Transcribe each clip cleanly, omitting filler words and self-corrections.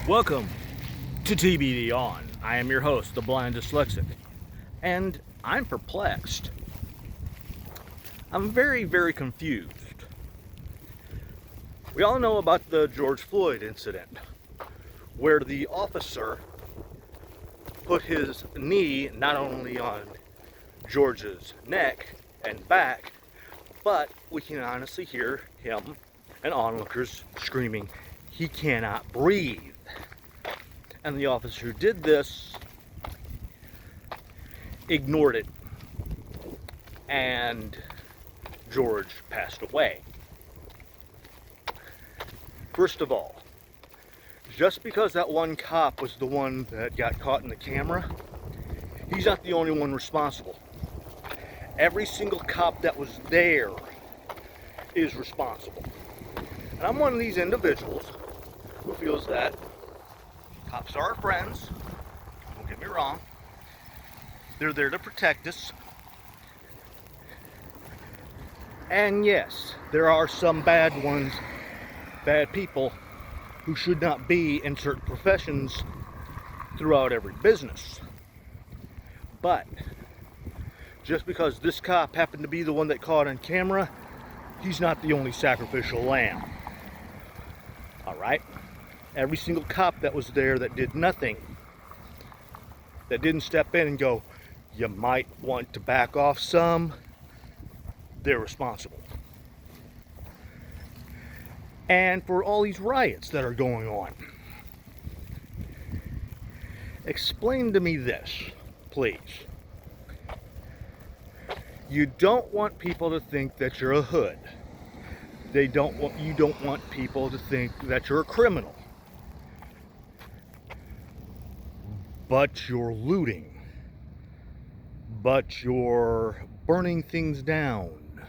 Welcome to TBD On. I am your host, the blind dyslexic, and I'm perplexed. I'm very, very confused. We all know about the George Floyd incident, where the officer put his knee not only on George's neck and back, but we can honestly hear him and onlookers screaming, "He cannot breathe." And the officer who did this ignored it, and George passed away. First of all, just because that one cop was the one that got caught in the camera, he's not the only one responsible. Every single cop that was there is responsible. And I'm one of these individuals who feels that cops are our friends. Don't get me wrong. They're there to protect us. And yes, there are some bad ones, bad people who should not be in certain professions throughout every business. But just because this cop happened to be the one that caught on camera, he's not the only sacrificial lamb. Alright? Every single cop that was there that did nothing, that didn't step in and go, "You might want to back off some," they're responsible. And for all these riots that are going on, explain to me this, please. You don't want people to think that you're a hood. You don't want people to think that you're a criminal. But you're looting. But you're burning things down.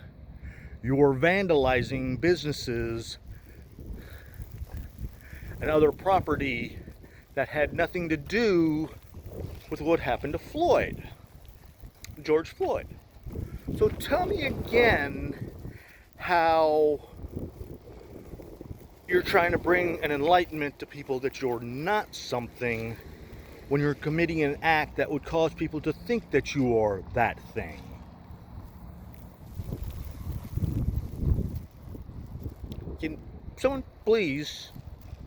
You're vandalizing businesses and other property that had nothing to do with what happened to Floyd, George Floyd. So tell me again how you're trying to bring an enlightenment to people that you're not something when you're committing an act that would cause people to think that you are that thing. Can someone please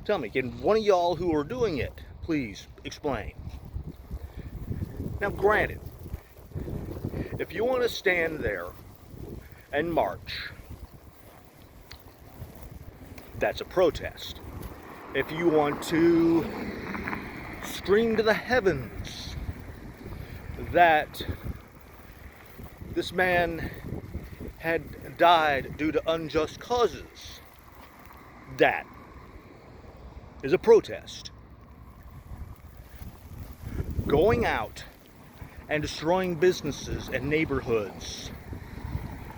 tell me, can one of y'all who are doing it please explain? Now granted, if you want to stand there and march, that's a protest. If you want to scream to the heavens that this man had died due to unjust causes, that is a protest. Going out and destroying businesses and neighborhoods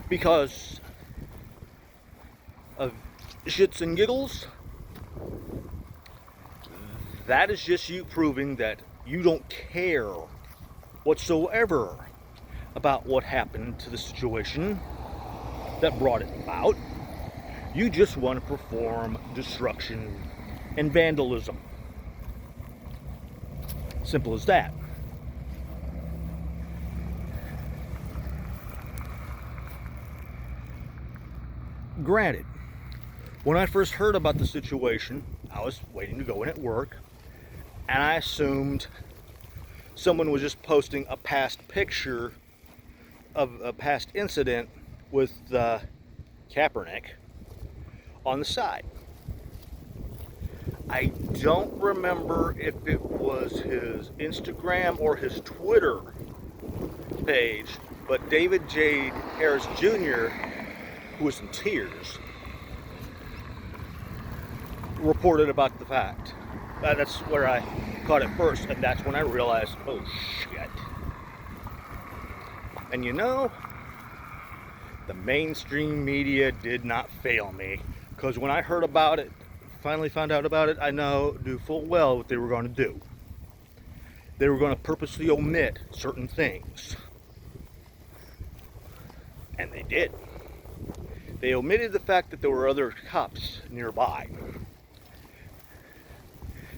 because of shits and giggles, that is just you proving that you don't care whatsoever about what happened to the situation that brought it about. You just want to perform destruction and vandalism. Simple as that. Granted, when I first heard about the situation, I was waiting to go in at work, and I assumed someone was just posting a past picture of a past incident with Kaepernick on the side. I don't remember if it was his Instagram or his Twitter page, but David J. Harris Jr., who was in tears, reported about the fact. That's where I caught it first, and that's when I realized, oh shit. And you know, the mainstream media did not fail me, because when I heard about it, finally found out about it, I knew full well what they were going to do. They were going to purposely omit certain things. And they did. They omitted the fact that there were other cops nearby.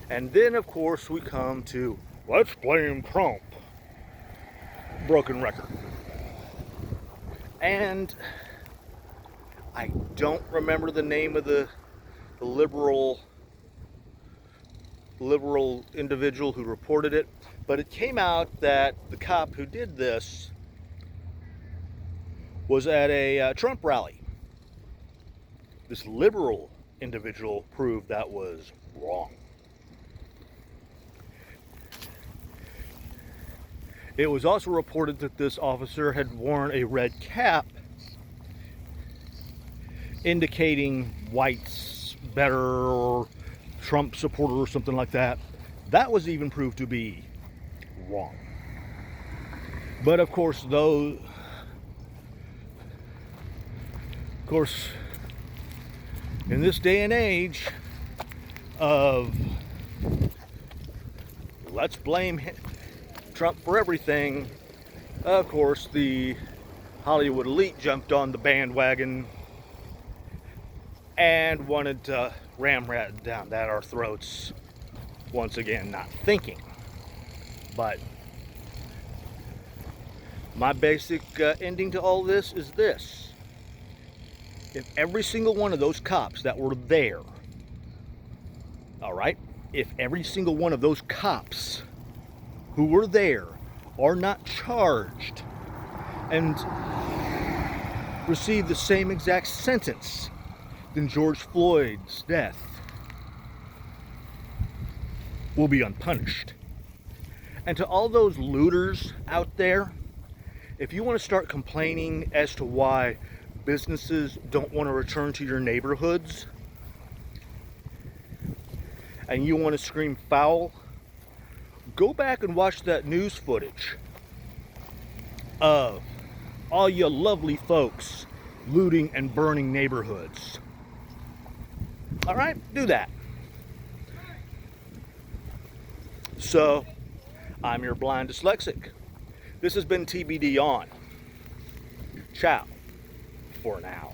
And then, of course, we come to, let's blame Trump. Broken record. And I don't remember the name of the liberal individual who reported it, but it came out that the cop who did this was at a Trump rally. This liberal individual proved that was wrong. It was also reported that this officer had worn a red cap, indicating whites better, or Trump supporter or something like that. That was even proved to be wrong. But of course, in this day and age of let's blame Trump for everything, of course the Hollywood elite jumped on the bandwagon and wanted to ram it down our throats once again, not thinking. But my basic ending to all this is this: if every single one of those cops that were there, all right, if every single one of those cops who were there are not charged and receive the same exact sentence than George Floyd's death will be unpunished. And to all those looters out there, if you want to start complaining as to why businesses don't want to return to your neighborhoods, and you want to scream foul, go back and watch that news footage of all you lovely folks looting and burning neighborhoods. All right, do that. So, I'm your blind dyslexic. This has been TBD on. Ciao for now.